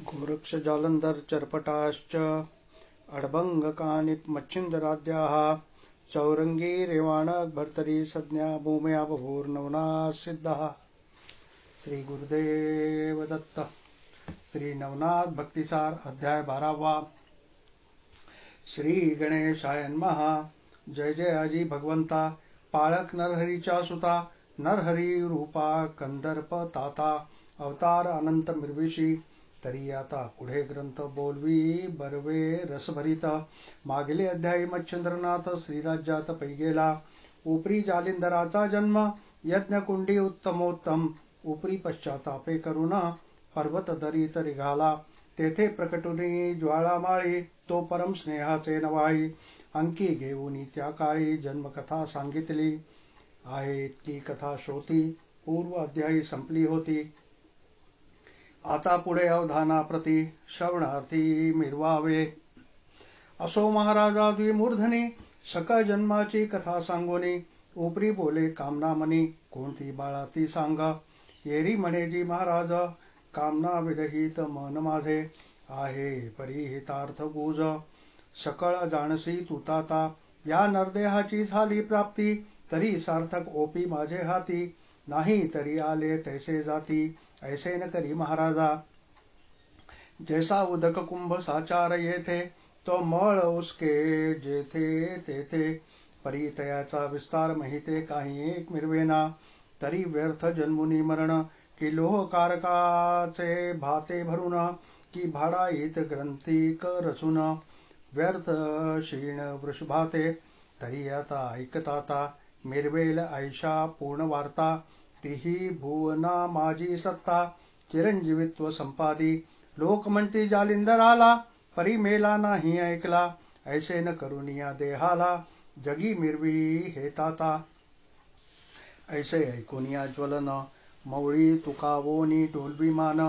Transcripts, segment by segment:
गोरक्ष जालंधर चरपटाश्च अडभंगकानि मच्छिंदराद्याः चौरंगी रेवाणक भर्तरी संज्ञा भूमया बभूर्नवना सिद्धः। श्री गुरुदेव दत्त। श्री नवनाथ भक्तिसार अध्याय 12वा। श्री गणेशाय नमः। जय जय अजी भगवंता। पाळक नरहरीचा सुता, नरहरी रूपा कंदर्प ताता, अवतार अनंत निर्विशी। तरी आता पुढे ग्रंथ बोलवी बरवे रसभरित। मागील अध्यायी मच्छिंद्रनाथ श्रीराज्यात पै गेला। उपरी जालिंधराचा जन्म, यज्ञकुंडी उत्तमोत्तम। उपरी पश्चातापे करून पर्वत दरीत निघाला। तेथे प्रकटुनी ज्वाळामाळी, तो परम स्नेहाचे नवाळी। अंकी घेऊन त्या काळी जन्मकथा सांगितली आहे। ती कथा श्रोती पूर्व अध्यायी संपली होती। आता पुढे अवधानाप्रती श्रवणार्थी मिरवावे। असो महाराजा द्विमूर्धनी, सकळ जन्माची कथा सांगोनी। उपरी बोले कामना मनी, कोणती बाळा ती सांगा। येरी म्हणे जी महाराज, कामना विरहित मन माझे। आहे परिहितार्थ गुज, सकळ जाणसी तुताता। या नरदेहाची झाली प्राप्ती, तरी सार्थक ओपी माझे हाती। नाही तरी आले तैसे जाती, ऐसे न करी महाराजा। जैसा उदक कुंभ साचार येथे, तो मळ उसके जेथे तेथे। परितयाचा विस्तार महिते काही एक मिरवेना। तरी व्यर्थ जन्मुनी मरण, की लोहकारकाचे भाते भरून। की भाडाईत ग्रंथिक रचून, व्यर्थ क्षीण वृषभाते। तरी आता ऐकताता, मिरवेल ऐशा पूर्ण वार्ता। तीही भुवना माझी सत्ता, चिरंजीवित्व संपादी। लोक म्हणती जालिंधराला, परी मेला नाही ऐकला। ऐसे न करुनिया देहाला, जगी मिरवी हे ताता। ऐसे ऐकुनिया ज्वलन, मौळी तुकावोनी डोलविमान।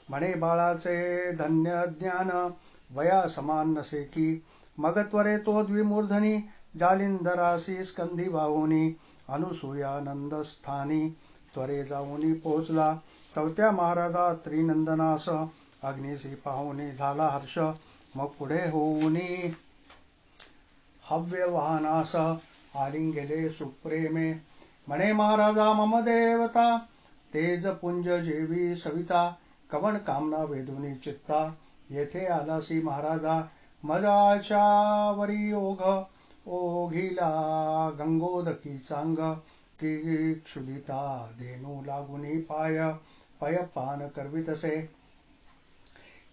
म्हणे बाळाचे धन्य ज्ञान, वया समान नसे की। मग त्वरे तो द्विमूर्धनी, जालिंधरासी स्कंधी वाहुनी। अनुसूयानंद स्थानी त्वरे जाऊनी पोहोचला। तवत्या महाराजा त्रिनंदनास, अग्निसी पाहुनी झाला हर्ष। मग पुढे होऊनी हव्यवाहनास, आलिंगेले सुप्रेमे। म्हणे महाराजा मम देवता, तेज पुंज जेवी सविता। कवण कामना वेदुनी चित्ता, येथे आलासी महाराजा। मजाच्या वरी ओघ ओघिला गंगोदकी चांग। की क्षुदिता धेनू लागुनी पाय, पय पान करवितसे।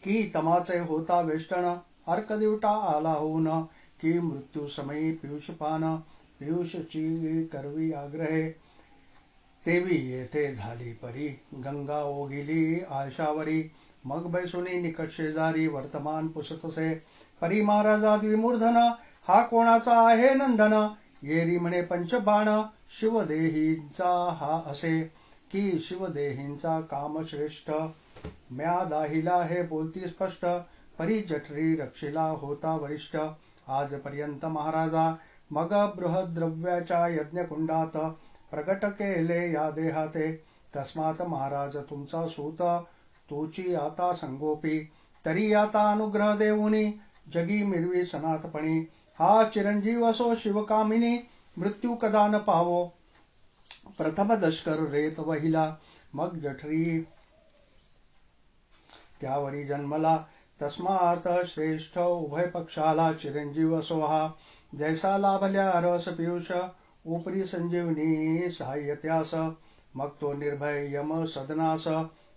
की तमाचे होता वेष्टन, अर्क दिवटा आला होऊन। की मृत्यू समयी पियुषपान, पियुषची करवी आग्रहे। तेवी येथे झाली परी, गंगा ओघिली आळशावरी। मग बैसुनी निकट शेजारी, वर्तमान पुसतसे। परी महाराजा द्विमूर्धन, हा कोणाचा आहे नंदन। येरी म्हणे पंचबाण, शिवदेहींचा हा असे। की शिवदेहींचा काम श्रेष्ठ, म्या दाहिला हे बोलती स्पष्ट। परी जठरी रक्षिला होता वरिष्ठ, आजपर्यंत महाराजा। मग बृहद्रव्याच्या यज्ञकुंडात, प्रकट केले या देहाते। तस्मात महाराज तुमचा सूत, तूची आता संगोपी। तरी आता अनुग्रह देऊनी, जगी मिरवी सनातपणी। हा चिरंजीव असो शिवकामिनी, मृत्यू कदा न पावो। प्रथम दष्कर रेत वहिला, मग जठरी त्यावरी जन्मला। तस्मात श्रेष्ठ उभय पक्षाला, चिरंजीव असो हा। जैसा लाभल्या रस पियुष, उपरी संजीवनी सहाय्यत्यास। मग तो निर्भय यम सदनास,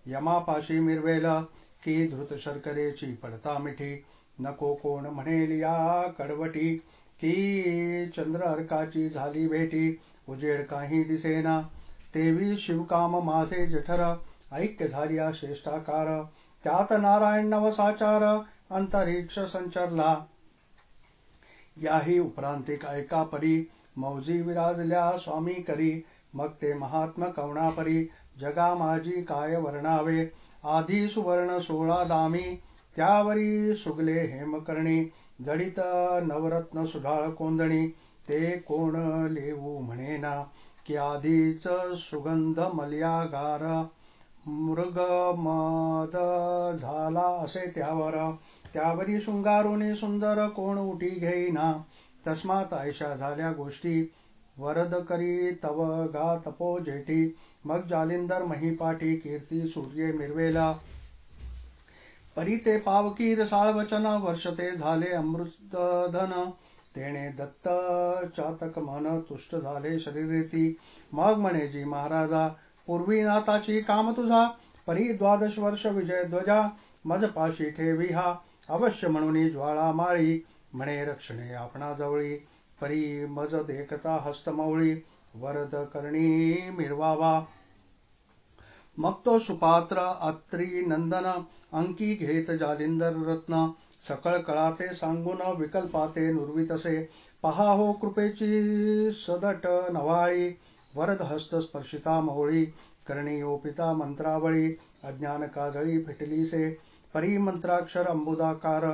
यमापाशी मिरवेल। की धृत शर्करेची पडता मिठी, नको कोण म्हणेल या कडवटी। की चंद्र अर्काची झाली भेटी, उजेड काही दिसेना। तेवी शिवकाम माझे जठर, ऐक्य झाल्या श्रेष्ठाकार। त्यात नारायण नवसाचार, अंतरिक्ष संचरला। याही उपरांतिक ऐका परी, मौजी विराजल्या स्वामी करी। मग ते महात्म कवणापरी, जगा माझी काय वर्णावे। आधी सुवर्ण 16 दामी, त्यावरी सुगले हेमकर्णी। जडित नवरत्न सुढाळ कोंदणी, ते कोण लिहू म्हणेना। की आधीच सुगंध मल्यागार, मृगमद झाला असे त्यावरी शृंगारुनी सुंदर कोण उठी घेईना. तस्मात ऐशा झाल्या गोष्टी वरद करी तव गा तपो जेठी. मग जालिंदर महिपाठी कीर्ती सूर्य मिरवेला. परी ते पावकी रसाळ वचन वर्षते झाले अमृतधन. तेणे दत्त चातक मन तुष्ट झाले शरीरेती. मग म्हणेजी महाराजा पूर्वी नाथाची काम तुझा. परी 12 वर्ष विजय ध्वजा मज पाशी ठेवी हा. अवश्य म्हणून ज्वाळा माळी म्हणे रक्षणे आपणा जवळी. परी मज देखता हस्तमौळी वरद करणी मिरवावा. मग तो सुपात्र अत्री नंदन अंकी घेत जालिंदर रत्न. सकळ कळाते सांगून विकल्पाते नुर्वितसे. पहा हो कृपेची सदट नवाळी वरद हस्त स्पर्शिता मोळी. करणी ओपिता मंत्रावळी अज्ञान काजळी फिटलीसे. परी मंत्राक्षर अंबुदाकार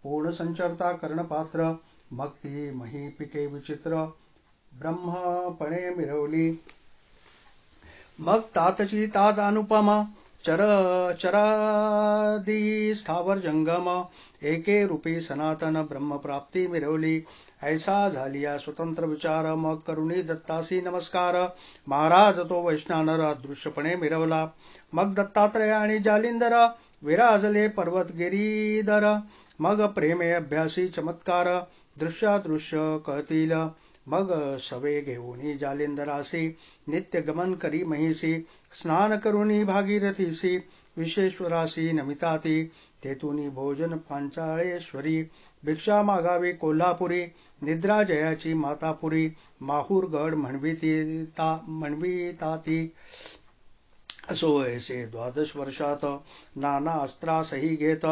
पूर्ण संचरता कर्णपात्र. मग ती मही पिके विचित्र ब्रह्मपणे मिरवली. मग तातची तात अनुपम चरादी स्थावर जंगम. एके रूपी सनातन ब्रह्मप्राप्ती मिरवली. ऐसा झालिया स्वतंत्र विचार मग करुणी दत्तासी नमस्कार. महाराज तो वैष्णानर अदृश्यपणे मिरवला. मग दत्तात्रय आणि जालिंदर विराजले पर्वत गिरीधर. मग प्रेमे अभ्यासी चमत्कार दृश्यादृश्य कळतील. मग सवे घेऊनी जालिंदरासी नित्य गमन करी महिसी. स्नान करुनी भागीरथीसी विश्वेश्वरासी नमिताती. तेथुनी भोजन पांचाळेश्वरी भिक्षा मागावी कोल्हापुरी. निद्रा जयाची मातापुरी माहूरगड म्हणविताती. असो ऐसे 12 वर्षात नाना अस्त्रासही घेत.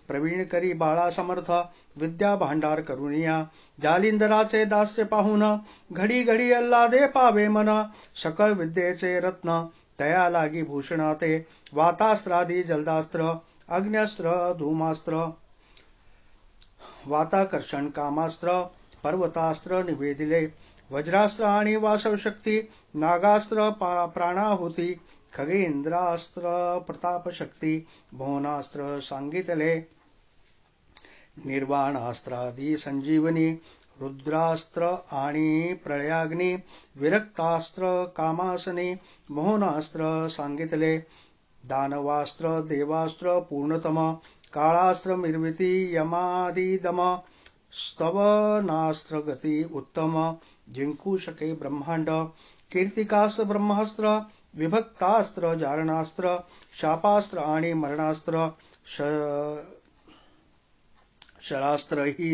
प्रवीण करी बाळा समर्थ विद्या भांडार करुनिया. जालिंदराचे दास्य पाहून घडी घडी अल्लादे पावे मन. सकळ विद्येचे रत्न तया लागी भूषणाते. वातास्त्रादी जलदास्त्र अग्न्यस्त्र धूमास्त्र वाताकर्षण कामास्त्र पर्वतास्त्र निवेदिले. वज्रास्त्र आणि वासवशक्ती नागास्त्र प्राणाहुती. खगेंद्रास्त्र प्रतापशक्ती भुवनास्त्र सांगितले. निर्वाणास्त्रादी संजीवनी रुद्रास्त्र आणि प्रळयाग्नी. विरक्तास्त्र कामासनी मोहनास्त्र सांगितले. दानवास्त्र देवास्त्र पूर्णतम काळास्त्र मिर्विती यमादिदम. स्तवनास्त्र गती उत्तम जिंकू शके ब्रह्मांड. कीर्तिकास्त्र ब्रह्मास्त्र विभक्तास्त्र जारणास्त्र शापास्त्र आणि मरणास्त्र शरास्त्र ही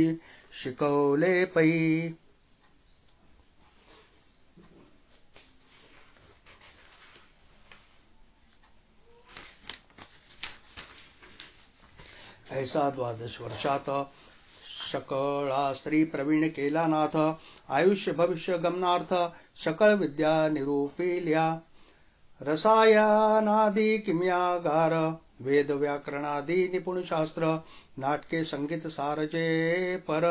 शिकवले पै. ऐसा 12 वर्षात सकळा स्त्री प्रवीण केला नाथ. आयुष्य भविष्य गमनार्थ सकळ विद्या निरूपिल्या. रसायनादी किम्यागार वेद व्याकरणादी निपुण शास्त्र. नाटके संगीत सारचे पर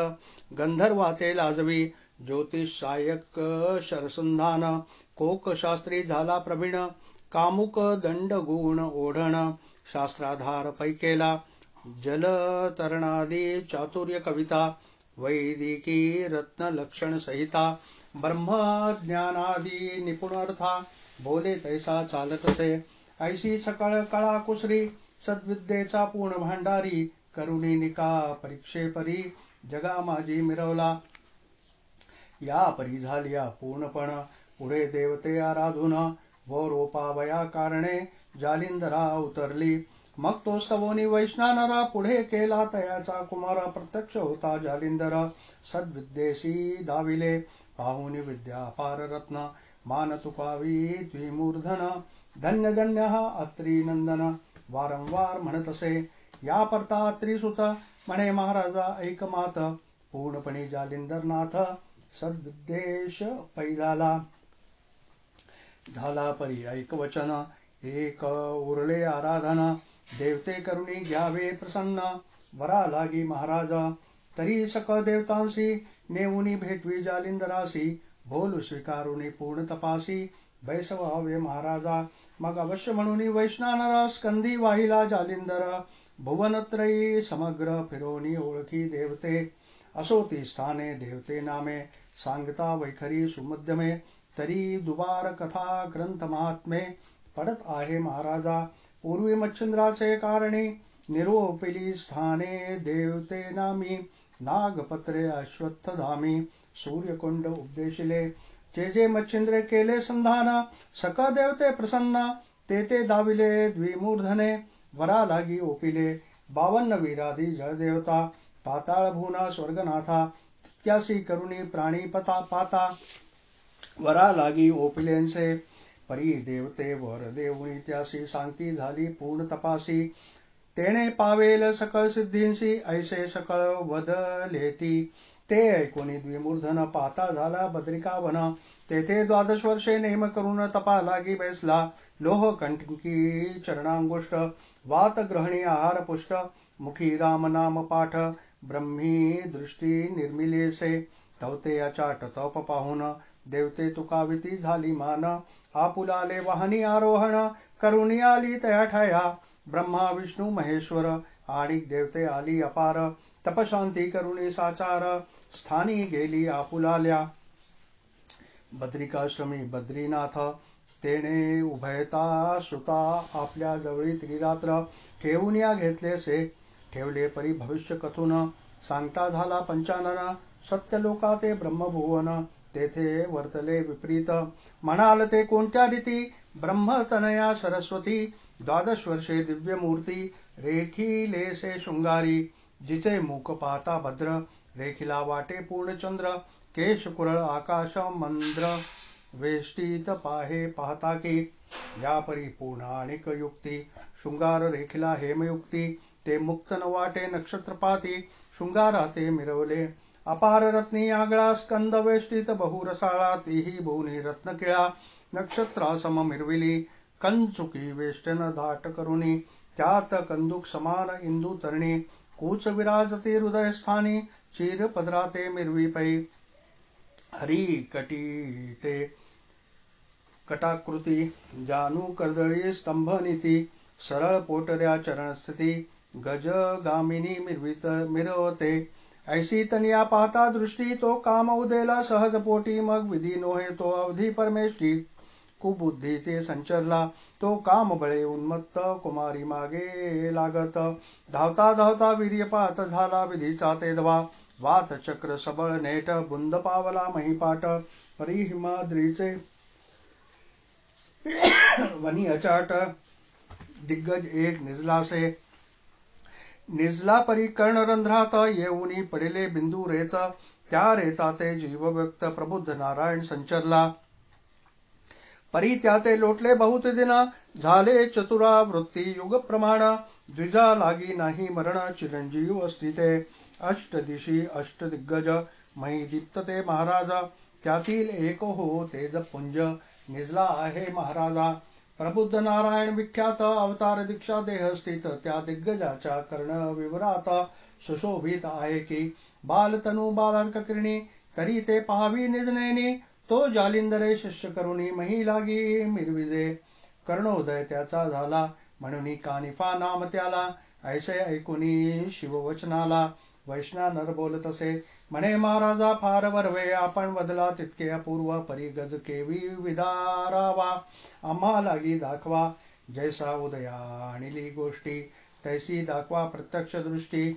गंधर्वाते लाजवी. ज्योतिष सायक शरसंधान कोक शास्त्री झाला प्रवीण. कामुक दंड गुण ओढण शास्त्राधार पैकेला. जलतरणादी चातुर्य कविता वैदिकी रत्न लक्षण संहिता. ब्रह्मज्ञानादी निपुणार्था बोले तैसा चालत असे. ऐशी सकळ कळा कुसरी सद्विद्येचा पूर्ण भांडारी. करुणी निका परीक्षे परी जगा माझी मिरवला. या परी झालिया पूर्णपण पुढे देवते आराधून. व रोपावया कारणे जालिंदरा उतरली. मग तो स्तवोनी वैष्णानरा पुढे केला तयाचा कुमार. प्रत्यक्ष होता जालिंदर सद्विद्येशी दाविले. पाहुनी विद्या पार रत्न मान तुकावी द्विमूर्धन. धन्य धन्य हा अत्री नंदन वारंवार म्हणत असे. या परता अत्रीसुत म्हणे महाराजा ऐक मात. पूर्णपणे जालिंदरनाथ सद्विद्येश पैदाला. झाला परी ऐक वचन एक उरले आराधन. देवते करुणी घ्यावे प्रसन्न वरा लागी महाराज. तरी सकळ देवतांसी नेऊनी भेटवी जालिंदरासी. बोल स्वीकारुनी पूर्ण तपासी बैसवावे महाराजा. मग अवश्य म्हणून वैष्णव स्कंदी वाहिला जालिंदर भुवनत्रयी समग्र फिरोनी ओळखी देवते असो ती स्थाने देवते नामे सांगता वैखरी सुमध्यमे तरी दुबार कथा ग्रंथ महात्मे पडत आहे महाराजा पूर्वी मच्छिंद्राचे कारणी निरोपिली स्थाने देवते नामी नागपत्रे अश्वत्थधामी सूर्यकुंड उपदेशिले जे जे मच्छिंद्रे केले संधान सका देवते प्रसन्न ते दाविले द्विमूर्धने वरा लागी ओपिले 52 वीराधी जळदेवता पाताळ भूना स्वर्गनाथा तित्यासी करुणी प्राणी पता पाता वरा लागी ओपिलेंसे परी देवते वर देऊनी त्यासी सांगती झाली पूर्ण तपासी तेने पावेल सकळ सिद्धींसी ऐसे सकळ वदलेती ते ऐकोनी द्विमूर्धन पाता झाला बद्रिकावन तेथे 12 वर्षे नेम करून तपा लागी बैसला लोह कंटकी चरणांगुष्ट वात ग्रहणी आहार पुष्ट मुखी राम नाम पाठ ब्रह्मी दृष्टी निर्मिलेसे तवते अचाट तप पाहून देवते तुकाविती झाली मान आपुलाले वाहनी आरोहण करुणी आली तया ठाया ब्रह्मा विष्णू महेश्वर आणि देवते आली अपार तपशांती करुणी साचार स्थानी गेली आपुलाल्या बद्रिकाश्रमी बद्रीनाथ तेने उभयता सुता आपल्या जवळी त्रिरात्र ठेवून या घेतलेसे ठेवले परी भविष्य कथून सांगता झाला पंचानन सत्य लोका ते ब्रह्मभुवन तेथे वर्तले विपरीत म्हणाल ते कोणत्या रीती ब्रह्मतनया सरस्वती 12 वर्षे दिव्य मूर्ती रेखिलेसे शृंगारी जिचे मुख पाहता भद्र रेखिला वाटे पूर्णचंद्र केश कुरळ आकाश मंद्र वेष्टीत पाहे पाहता की या परिपूर्ण अनेक युक्ती शृंगार रेखिला हेमयुक्ती ते मुक्त न वाटे नक्षत्रपाती शृंगाराते मिरवले अपार रत्नी आगळा स्कंद वेष्टीत बहुरसाळा तीही भुवनी रत्नकिळा नक्षत्रासम मिरविली कंचुकी वेष्टन धाट करुणी त्यात कंदुक समान इंदू तरणी कूच विराजते हृदय स्थानी चीर पदराते मिरवी पै हरी कटी कटाकृती जानू कर्दळी स्तंभनीती सरळ पोटऱ्या चरणस्थिती गजगामिनी मिरवते ऐसी तनिया पाहता दृष्टी तो काम उदेला सहज पोटी मग विधी नोहे तो अवधी परमेष्ठी कुबुद्धी ते संचरला तो काम बळे उन्मत्त कुमारी मागे लागत धावता धावता वीर्यपात झाला विधीचा ते दवा वात चक्र सबळ नेट बुंद पावला महिपाट परी हिमाद्रीचे वनी अचाट दिग्गज एक निजलासे निजला परी कर्णरंध्रात येऊनी पडिले बिंदू रेत त्या रेताते जीव व्यक्त प्रबुद्ध नारायण संचरला परी त्याते लोटले बहुत दिन झाले चतुरा वृत्ती युग प्रमाण द्विजा लागी नाही मरण चिरंजीव अस्तिते अष्ट दिशी अष्ट दिग्गज मही दीप्तते महाराजा त्यातील एक हो तेज पुंज निजला आहे महाराजा प्रबुद्ध नारायण विख्यात अवतार दीक्षा देह स्थित त्या दिग्गजाच्या कर्ण विवरात सुशोभित आहे की बालतनु बालार्क किरणी तरी ते पाहावी निजनेनी तो जालिंदरे शिष्य करुणी मही लागी मिरविजे कर्णोदय त्याचा झाला म्हणून कानिफा नाम त्याला ऐसे ऐकुनी शिववचनाला वैष्णा नर बोलत असे म्हणे महाराजा फार वरवे आपण बदला तितके अपूर्व परी गज केवी विदारावा आम्हा लागी दाखवा जैसा उदया आणिली गोष्टी तैसी दाखवा प्रत्यक्ष दृष्टी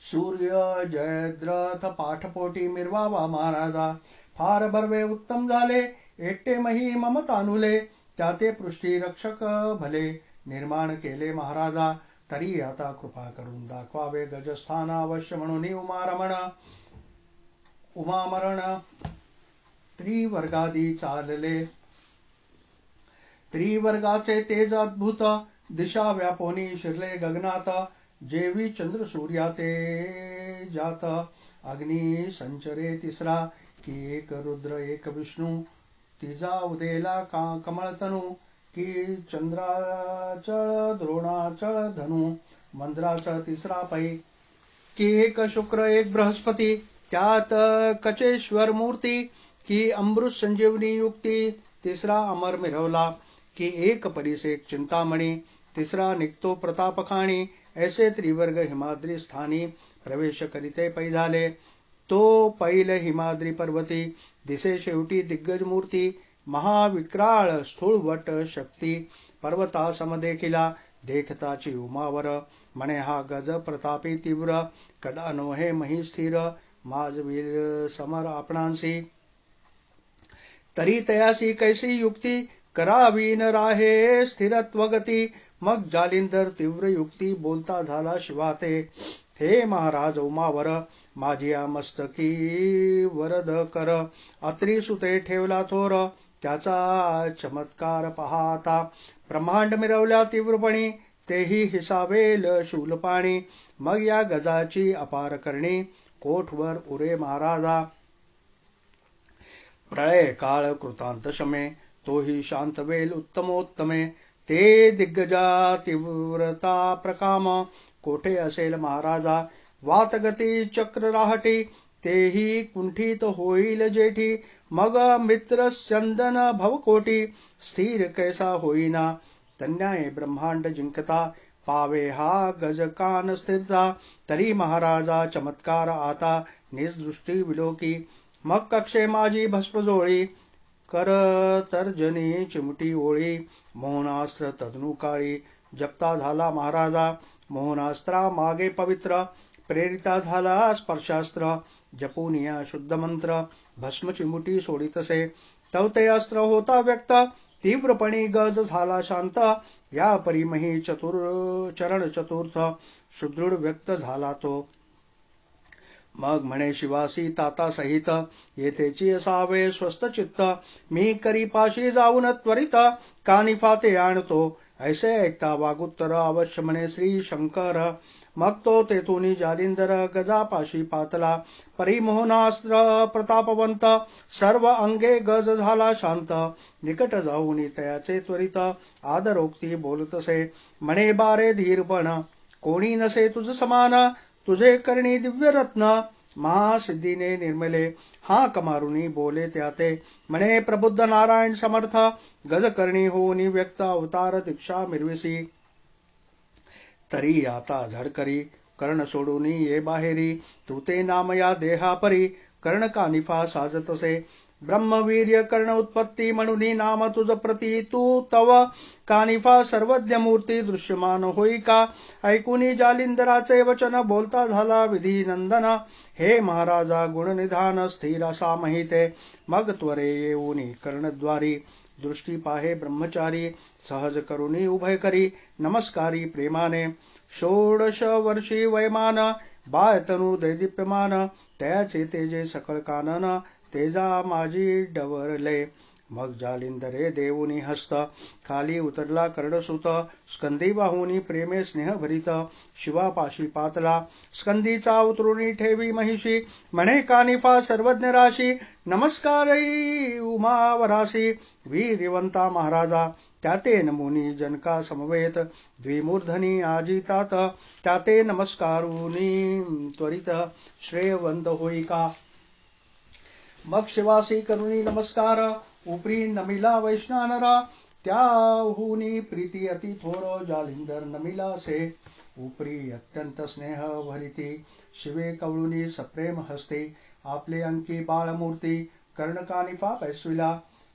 सूर्य जयद्रथ पाठपोटी मिरवावा महाराजा फार बर्वे उत्तम झाले एकटे मही ममतानुले त्याते पृष्ठी रक्षक भले निर्माण केले महाराजा तरी आता कृपा करून दाखवावे गजस्थान अवश्य म्हणून उमामरण त्रिवर्गादी चालले त्रिवर्गाचे तेज अद्भुत दिशा व्यापोनी शिरले गगनात जेवी चंद्र सूर्याते जात अग्नी संचरे तिसरा की एक रुद्र एक विष्णू तिजा उदेला कमळतनू की चंद्राचळ द्रोणाचळ धनु मंद्राचळ तिसरा पै की एक शुक्र एक बृहस्पती त्यात कचेश्वर मूर्ती की अमृत संजीवनी युक्ती तिसरा अमर मिरवला की एक परिसे चिंतामणी, तिसरा निघतो प्रतापखाणी, ऐसे त्रिवर्ग हिमाद्री स्थानी प्रवेश करीते पैधाले. तो पैल हिमाद्री पर्वती, दिसे शेवटी दिग्गज मूर्ती, महाविक्राळ स्थूळवट शक्ती, पर्वता सम देखिला, देखताची उमावर, म्हणे हा गज प्रतापी तीव्र, कदा नोहे मही स्थिर, माझवीर समर आपणांसी. तरी तयासी कैसी युक्ती, करावी न राहे स्थिरत्वगती. मग जालिंदर तीव्र युक्ती, बोलता झाला शिवाते, हे महाराज उमावर, माझिया मस्तकी वरद कर. अत्री सुते ठेवला थोर, त्याचा चमत्कार पाहता, ब्रह्मांड मिरवल्या तीव्रपणी, तेही हिसावेल शूलपाणी. मग या गजाची अपार करणी, कोठवर उरे महाराजा. प्रळय काळ कृतांत शमे, तोही शांतवेल उत्तमोत्तमे. ते दिग्गजा तीव्रता प्रकाम, कोठे असेल महाराजा. वातगती चक्र राहटी, तेही कुंठित होईल जेठी. मग मित्र स्यंदन भवकोटी, स्थिर कैसा होईना. तन्याय ब्रह्मांड जिंकता, पावे हा गजकान स्थिरता. तरी महाराजा चमत्कार आता, निजदृष्टी विलोकी. मग कक्षे माझी भस्मजोळी, कर तर्जनी चिमटी ओळी. मोहनास्त्र तदनु काळी, जपता झाला महाराजा. मोहनास्त्रा मागे पवित्र, प्रेरिता झाला स्पर्शास्त्र. जपुनिया शुद्ध मंत्र, भस्म चिमुटी सोडितसे. तव ते अस्त्र होता व्यक्त, तीव्रपणी गज झाला शांत. या परिमही चरण चतुर्थ, सुदृढ व्यक्त झाला तो. मग म्हणे शिवासी ताता सहित, येथेची असावे स्वस्थ चित्त. मी करी पाशी जाऊन त्वरित, कानिफा ते आणतो. ऐसे ऐकता वागुत्तर, अवश्य म्हणे श्री शंकर. मग तो तेथून जालिंदर गजापाशी पातला. परिमोहनास्त्र प्रतापवंत, सर्व अंगे गज झाला शांत. निकट जाऊन तयाचे त्वरित, आदरोक्ती बोलतसे. म्हणे बारे धीरपण, कोणी नसे तुझ समान. तुझे करणी दिव्य रत्न, महासिद्धीने निर्मले. हाक मारुनी बोले त्याते, म्हणे प्रबुद्ध नारायण समर्थ. गजकर्णी होऊन व्यक्त, अवतार दीक्षा मिरविसी. तरी आता झडकरी, कर्ण सोडून ये बाहेरी. तू ते नाम या देहापरी, कर्ण कानिफा साजतसे. ब्रह्मवीर्य कर्ण उत्पत्ती, म्हणून नाम तुझ प्रती. तू तव कानिफा सर्वज्ञ मूर्ती, दृश्यमान होई का. ऐकुनी जालिंदराचे वचन, बोलता झाला विधी नंदन. हे महाराजा गुणनिधान, स्थिर असा महिते. मग त्वरे येऊनी कर्णद्वारी, दृष्टी पाहे ब्रह्मचारी. सहज करुनी उभय करी, नमस्कारी प्रेमाने. 16 वर्षी वैमान, बाळतनु दैदिप्यमान. त्याचे तेजे सकळ कानन, तेजा माझी डवरले. मग जालिंदरे देऊनी हस्त, खाली उतरला कर्णसुत. स्कंदी वाहुनी प्रेमे स्नेह भरित, शिवापाशी पातला. स्कंदीचा उतरुनी ठेवी महिषी, म्हणे कानिफा सर्वज्ञ राशी. नमस्कारई उमावरासी, वीर्यवंता महाराजा. त्याते नमुनी जनका समवेत, द्विमूर्धनी आजितात. त्याते नमस्कारुनी त्वरित, श्रेयवंत होई का. मग शिवासी करुणी नमस्कार, उपरी नमिला वैष्णानरा. त्याहुनी प्रीती अति थोर, जालिंदर नमिला से. उपरी अत्यंत स्नेह भरिती, शिवे कवळुनी सप्रेम हस्ते. आपले अंकी बाळमूर्ती, कर्ण कानिफा पैसविला.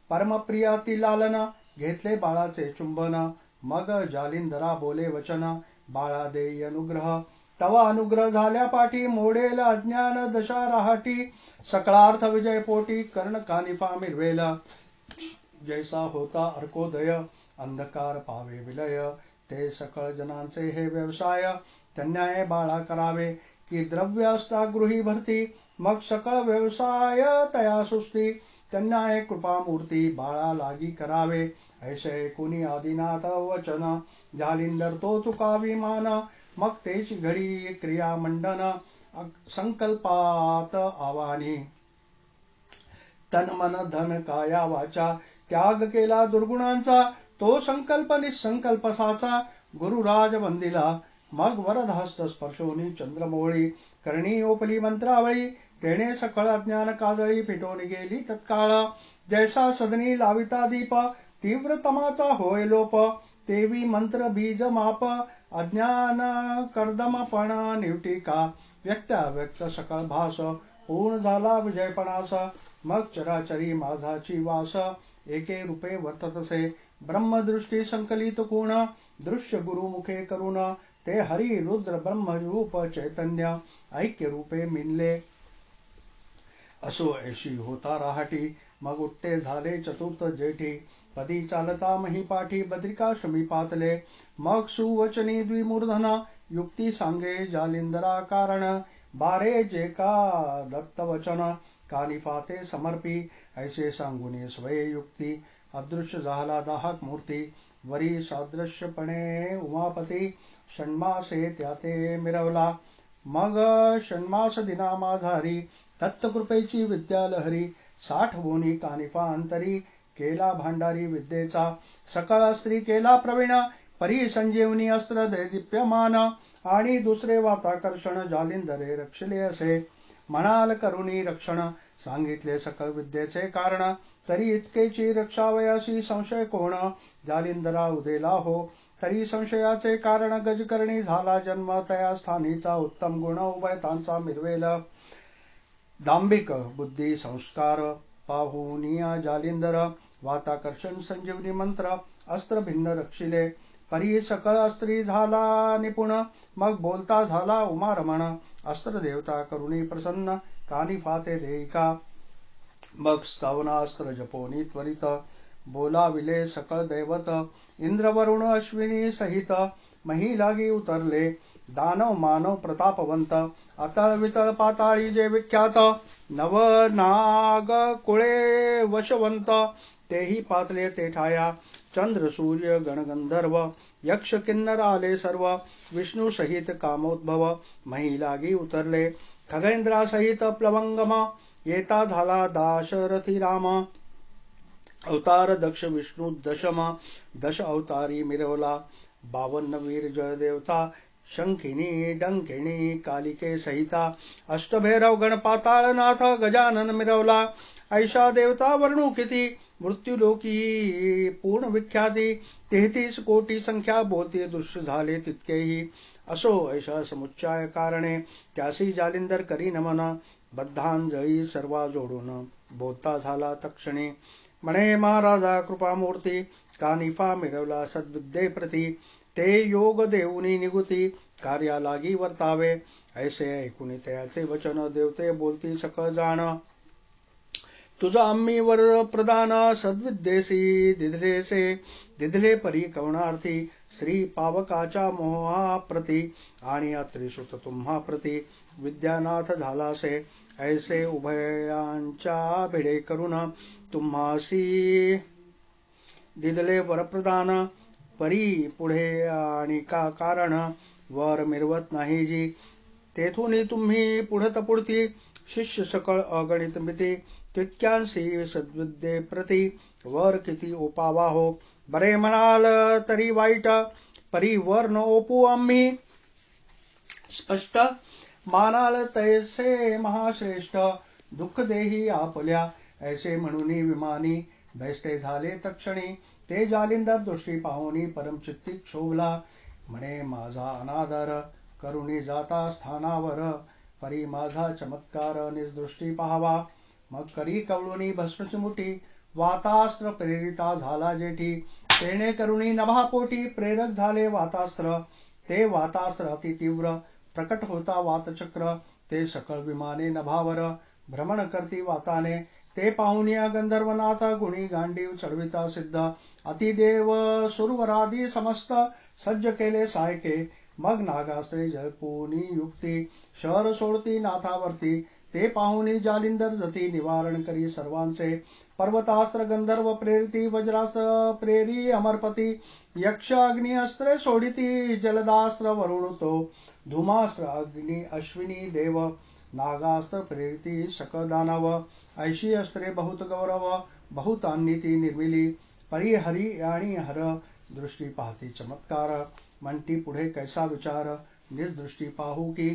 परमप्रिया ती लालन, घेतले बाळाचे चुंबन. मग जालिंदरा बोले वचन, बाळा देई अनुग्रह. तवा अनुग्रह झाल्या पाठी, मोडेल अज्ञान दशा राहाटी. सकळार्थ विजय पोटी, कर्ण कानिफा मिरवेला. जैसा होता अर्कोदय, अंधकार पावे विलय. ते सकळ जनांचे हे व्यवसाय, त्यांना बाळा करावे. की द्रव्य असता गृही भरती, मग सकळ व्यवसाय तया सुस्ती. त्यांना कृपामूर्ती, बाळा लागी करावे. ऐसे कुणी आदिनाथ वचन, जालिंदर तो तुका विमान. मग तेची घडी क्रिया मंडन, संकल्पात आवानी. तन मन धन काया वाचा, त्याग केला दुर्गुणांचा. तो संकल्प निसंकल्प साचा, गुरुराज वंदिला. मग वरदहस्त स्पर्शोनी चंद्रमोळी, करणी ओपली मंत्रावळी. तेने सकळ अज्ञान काजळी, फिटून गेली तत्काळ. जैसा सदनी लाविता दीप, तीव्रतमाचा होय लोप तेवी मंत्र बीज माप अज्ञान कर्दमपण निवटिका व्यक्ताव्यक्त सकळ भास पूर्ण झाला विजयपणास मग चराचरी माझाची वास एके रूपे वर्ततसे ब्रह्मदृष्टी संकलित कोण दृश्य गुरुमुखे करुण ते हरी रुद्र ब्रह्म रूप चैतन्य ऐक्य रूपे मिनले असो ऐशी होता राहाटी मग उट्टे झाले चतुर्थ जेठी पदी चालता महिपाठी बद्रिकाश्रमी पातले मग सुवचनी द्विमूर्धन युक्ती सांगे जालिंदरा कारण बारे जे का दत्त वचन कानिफाते समर्पी ऐसे सांगुनी स्वये युक्ती अदृश्य झाला दाहक मूर्ती वरी सादृश्यपणे उमापती षण्मासे त्याते मिरवला मग षण्मास दिना माझारी दत्तकृपेची विद्या लहरी साठवोनी कानिफा अंतरी केला भांडारी विद्येचा सकळ स्त्री केला प्रवीण परी संजीवनी अस्त्र दैदिप्यमान आणि दुसरे वाताकर्षण जालिंदरे रक्षले असे म्हणाल करुणी रक्षण सांगितले सकळ विद्येचे कारण तरी इतकेची रक्षावयासी संशय कोण जालिंदरा उदेला हो तरी संशयाचे कारण गजकर्णी झाला जन्म तया स्थानीचा उत्तम गुण उभयतांचा मिरवेल दांभिक बुद्धी संस्कार पाहुनिया जालिंदर वाताकर्षण संजीवनी मंत्र अस्त्र भिन्न रक्षिले परी सकळ स्त्री झाला निपुण मग बोलता झाला उमारमण अस्त्र देवता करुणी प्रसन्न कानिफाते देयिका मग स्तवनास्त्र जपोनी त्वरित बोलाविले सकळ दैवत इंद्र वरुण अश्विनी सहित मही लागी उतरले दानव मानव प्रतापवंत अतळ वितळ पाताळी जे विख्यात नव नाग कुळे वशवंत तेही पातले ते ठाया चंद्र सूर्य गणगंधर्व यक्ष किन्नर आले सर्व विष्णू सहित कामोद्भव मही लागी उतरले खगेंद्रा सहित प्लवंगम येता झाला दाशरथी राम अवतार दक्ष विष्णू दश अवतारी मिरवला 52 वीर जय देवता शंखिनी डंकिणी कालिके सहिता अष्टभैरव गणपाताळनाथ गजानन मिरवला ऐशा देवता वर्णू किती मृत्यूलोकी पूर्ण विख्याती 33 कोटी संख्या बोलते दृश्य झाले तितकेही असो ऐशा समुच्चाय कारणे त्यासी जालिंदर करी नमन बद्धांजळी सर्वा जोडून बोलता झाला तक्षणी म्हणे महाराजा कृपामूर्ती कानिफा मिरवला सद्विद्ये प्रती ते योग देऊनी निगुती कार्या लागी वर्तावे ऐसे ऐकुनी तयाचे वचन देवते बोलती सकळ जाण तुझा आम्ही वर प्रदान सद्विद्येसी दिधले परी कवणार्थी श्री पावकाच्या मोहा प्रती आणि अत्रिसुत तुम्हा प्रती विद्यानाथ झालासे ऐसे उभयांच्या भिडे करून तुम्हासी दिदले वरप्रदान परी पुढे आणि का कारण वर मिरवत नाही जी तेथून तुम्ही पुढत पुढती शिष्य सकळ अगणित मिती तितक्यांशी सद्विद्ये प्रती वर किती ओपावा हो बरे म्हणाल तरी वाईट परी वर न ओपू आम्ही स्पष्ट मानाल तैसे महाश्रेष्ठ दुःख देही आपल्या ऐसे म्हणून विमानी बैसते झाले तक्षणी ते जालिंदर दृष्टी पाहुनी परमचित्ती क्षोभला म्हणे माझा अनादर करुणी जाता स्थानावर परी माझा चमत्कार निजदृष्टी पाहावा मग करी कवळुनी भस्मची मुठी वातास्त्र प्रेरिता झाला जेठी तेने करुणी नभापोटी प्रेरक झाले वातास्त्र ते वातास्त्र अति तीव्र प्रकट होता वातचक्र ते सकळ विमाने नभावर भ्रमण करती वाताने ते पाहुनिया गंधर्वनाथ गुणी गांडीव चढविता सिद्ध अतिदेव सुरवरादी समस्त सज्ज केले सायके मग नागास्त्रे जळपुनी युक्ती शहर सोडती नाथावरती ते पाहुनी जालिंदर जती निवारण करी सर्वांचे पर्वतास्त्र गंधर्व प्रेरिती वज्रास्त्र प्रेरी अमरपती यक्ष अग्नि अस्त्रे सोडिती जलदास्त्र वरुणतो धूमास्त्र अग्नि अश्विनी देव नागास्त्र प्रेरिती सकळ दानव ऐशी अस्त्रे बहुत गौरव बहुतांनी ती निर्मिली परिहरी आणि हर दृष्टी पाहती चमत्कार म्हणती पुढे कैसा विचार निज दृष्टी पाहू की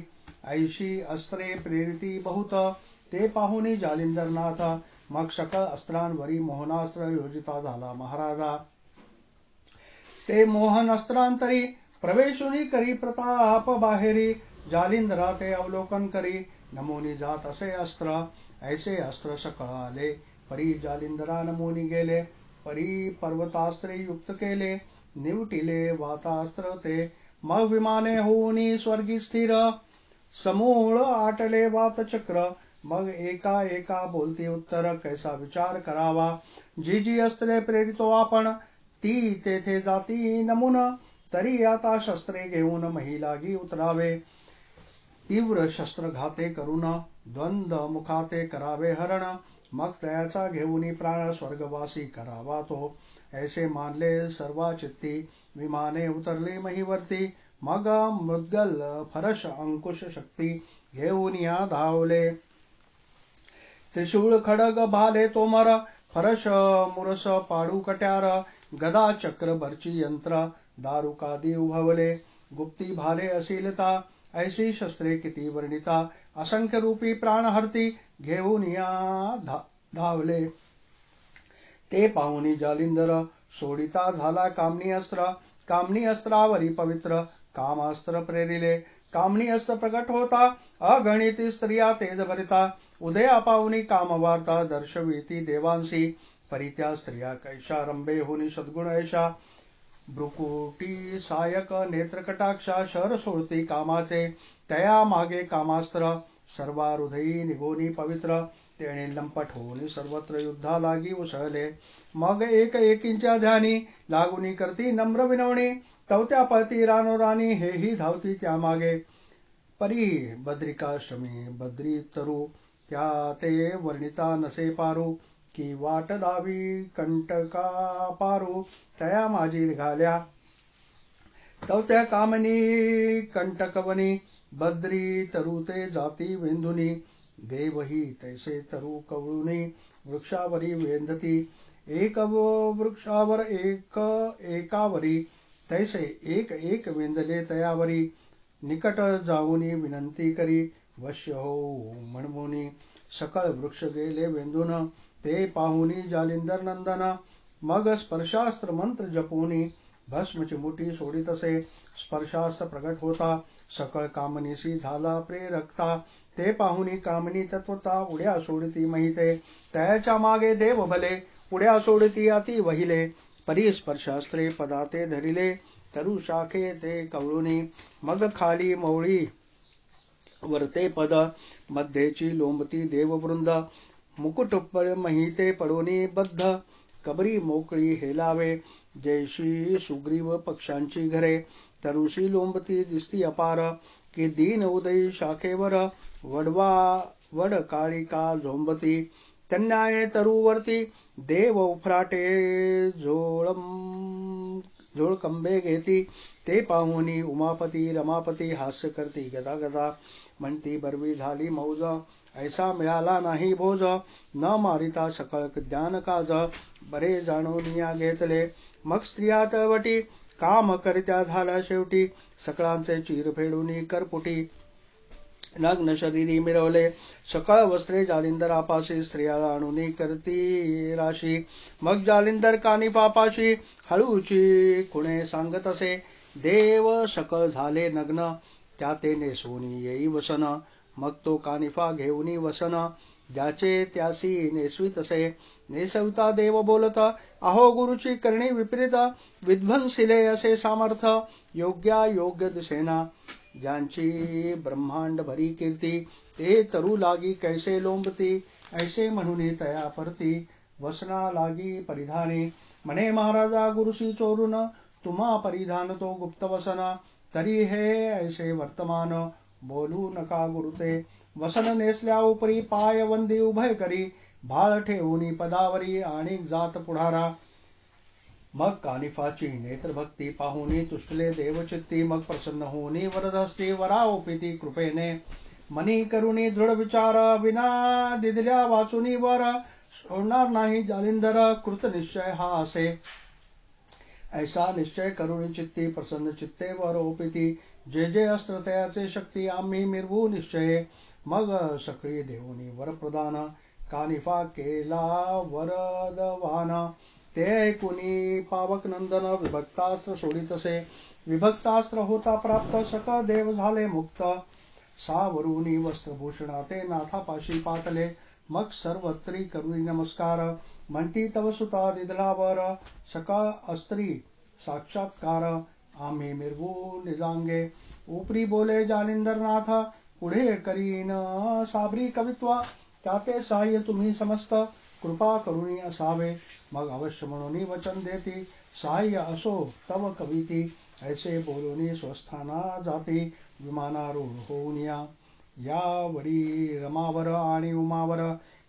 ऐशी अस्त्रे प्रेरिती बहुत ते पाहुनी जालिंदरनाथ मग सकळ अस्त्रांवरी मोहनास्त्र योजिता झाला महाराजा. ते मोहन अस्त्रांतरी प्रवेशुनी करी प्रताप बाहेरी. जालिंधरा ते अवलोकन करी नमोनी जात असे अस्त्र. ऐसे अस्त्र सकळ आले परी जालिंधरा नमोनी गेले. परी पर्वतास्त्रे युक्त केले निवटिले वातास्त्र ते. मग विमाने होऊनी स्वर्गी स्थिर समूळ आटले वातचक्र. मग एका एका बोलती उत्तर कैसा विचार करावा. जी जी अस्त्रे प्रेरितो आपण ती तेथे जाती नमून. तरी आता शस्त्रे घेऊन महिलागी उतरावे. तीव्र शस्त्रघाते करून द्वंद्व मुखाते करावे हरण. मग तयाचा घेऊनी प्राण स्वर्गवासी करावा तो. ऐसे मानले सर्वाचित्ती विमाने उतरले महीवरती. मग मुद्गल फरश अंकुश शक्ती घेऊन या धावले. त्रिशूळ खडग भाले तोमर फरश मुरस पाडू कट्यार. गदा चक्र बर्ची यंत्र दारुकादी उभवले. गुप्ती भाले अशीलता ऐसी शस्त्रे किती वर्णिता. असंख्य रूपी प्राणहर्ती घेऊन या धावले. ते पाहुनी जालिंधर सोडिता झाला कामनी अस्त्र. कामनी अस्त्रावरी पवित्र कामास्त्र प्रेरिले. कामनी अस्त्र प्रकट होता अगणित स्त्रिया तेज भरिता. उदया पाहुनी कामवार्ता दर्शविती देवांसी. परित्या स्त्रिया कैशा रंबे होनी सद्गुण ऐशा. भ्रुकुटी सायक नेत्र कटाक्षा शर सोडती कामाचे. तया मागे कामास्त्र सर्वा हृदयी निघोनी पवित्र. तेणे लंपट होऊन सर्वत्र युद्धा लागी उसळले. मग एक एकींच्या ध्यानी लागुनी करती नम्र विनवणी. तवत्या पळती रानोराणी हेही धावती त्यामागे. परी बद्रिकाश्रमी बद्री तरु त्या ते वर्णिता नसे पारू. की वाट दावी कंटका पारू तया माझी निघाल्या. तवत्या कामनी कंटकवनी बद्री तरु ते जाती वेंधुनी. देवही तैसे तरु कवळुनी वृक्षावरी वेंधती. एक वृक्षावर एक एकावरी तैसे एक एक वेंधले तयावरी. निकट जाऊनी विनंती करी वश्य हो म्हणवुनी. सकळ वृक्ष गेले वेंधून ते पाहुनी जालिंदर नंदन. मग स्पर्शास्त्र मंत्र जपुनी भस्म चिमुटी सोडितसे. स्पर्शास्त्र प्रगट होता सकळ कामनीशी झाला प्रेरकता. ते पाहुनी कामनी तत्वता उड्या सोडती महिते. त्याच्या मागे देव भले उड्या सोडती अति वहिले. परी स्पर्शास्त्रे पदाते धरिले तरु शाखे ते कवळुनी. मग खाली मौळी वरते पद मध्येची लोंबती देववृंद. मुकुट महिते पडोनी बद्ध कबरी मोकळी हेलावे. जैशी सुग्रीव पक्षांची घरे तरुशी लोंबती दिसती अपार. की दीन उदयी शाखेवर वड काळिका झोंबती. तन्याये तरुवरती देव उफराटे झोळकंबे घेती. ते पाहुनी उमापती रमापती हास्य करती गदा गदा. म्हणती बरवी झाली मौज ऐसा मिळाला नाही भोज. न मारिता सकळ ज्ञान काज बरे जाणूनिया घेतले. मग स्त्रिया तळवटी काम करित्या झाला शेवटी. सकळांचे चीर फेडूनी करपुटी नग्न शरीरी मिरवले. सकळ वस्त्रे जालिंदर आपाशी स्त्रिया आणूनी करती राशी. मग जालिंदर कानी पापाशी हळूची खुणे सांगत असे. देव सकळ झाले नग्न त्या ते नेसवूनी येई वसन. मग तो कानिफा घेऊनी वसन ज्याचे त्यासी नेसवीत असे. नेसविता देव बोलत अहो गुरुची करणी विपरीत. विध्वंसिले असे सामर्थ योग्या योग्य दिसेना. ज्यांची ब्रह्मांड भरी कीर्ती ते तरु लागी कैसे लोंबती. ऐसे म्हणून तया परती वसना लागी परिधानी. म्हणे महाराजा गुरुशी चोरून तुम्हा परिधान तो गुप्त वसन. तरी हे ऐसे वर्तमान बोलू नका गुरुते. वसन नेसल्या उपरी पाय वंदी उभय करी. भाळ ठेवूनी पदावरी आणि जात पुढारा. मग कानिफाची नेत्रभक्ती पाहुनी तुष्टले देवचित्ती. मग प्रसन्न होऊनी वरदहस्ती वराओपिती कृपेने. मनी करुणी दृढ विचार विना दिदल्या वाचुनी वर. सोडणार नाही जालिंदर कृत निश्चय हा असे. ऐसा निश्चय करुणी चित्ती प्रसन्न चित्ते वर ओपिती. जे जे अस्त्र तयाचे शक्ती आम्ही मिरवू निश्चये. मग सकळी देऊनी वर प्रदान कानिफा केला वरदवान ते ऐकुनी पावक नंदन विभक्तास्त्र सोडितसे विभक्तास्त्र होता प्राप्त सकळ देव झाले मुक्त सावरुनी वस्त्रभूषणा ते नाथापाशी पातले मग सर्वत्री करुणी नमस्कार म्हणती तव सुता दिदलावर सकाळ अस्त्री साक्षात्कार आम्ही मिरवू निजांगे उपरी बोले जालिंदरनाथ पुढे करीन साबरी कवित्वा त्याते सहाय्य तुम्ही समस्त कृपा करुणी असावे मग अवश्य म्हणून वचन देती सहाय्य असो तव कविती ऐसे बोलूनी स्वस्थाना जाती विमानारूढ होऊन यावरी रमावर आणि उमावर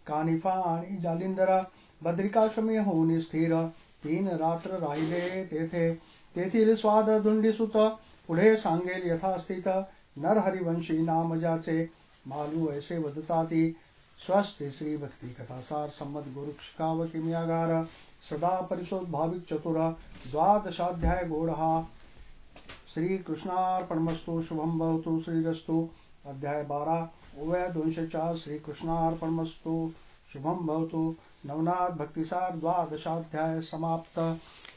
कानिफा आणि जालिंदर बद्रिकाश्रमी होऊन स्थिर 3 रात्र राहिले तेथे तेथील स्वाद दुंडीसुत पुढे सांगेल यथास्थित नरहरिवंशी नाम ज्याचे मालू ऐसे वदताती स्वस्ति श्री भक्ति कथासार सम्मत गुरुक्षकाव किम्यागार सदा परिशोध भाविक चतुर द्वादशाध्याय गोढ़हा श्री कृष्णार्पणमस्तु शुभम भवतु श्रीरस्तु अध्याय 12 ओव्या 204 श्री कृष्णार्पणमस्तु शुभम भवतु नवनाथ भक्तिसार द्वादशाध्याय समाप्त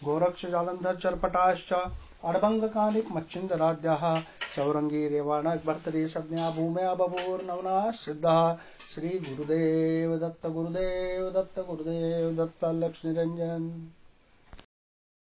गोरक्ष जालंधर चरपटाश्च अडभंग कालिक मच्छिंदराध्याः चौरंगी रेवाणक भर्तरी संज्ञा भूम्या बभूर नवनाथ सिद्धः श्री गुरुदेव दत्त गुरुदेव दत्त गुरुदेव दत्त लक्ष्मी निरंजन।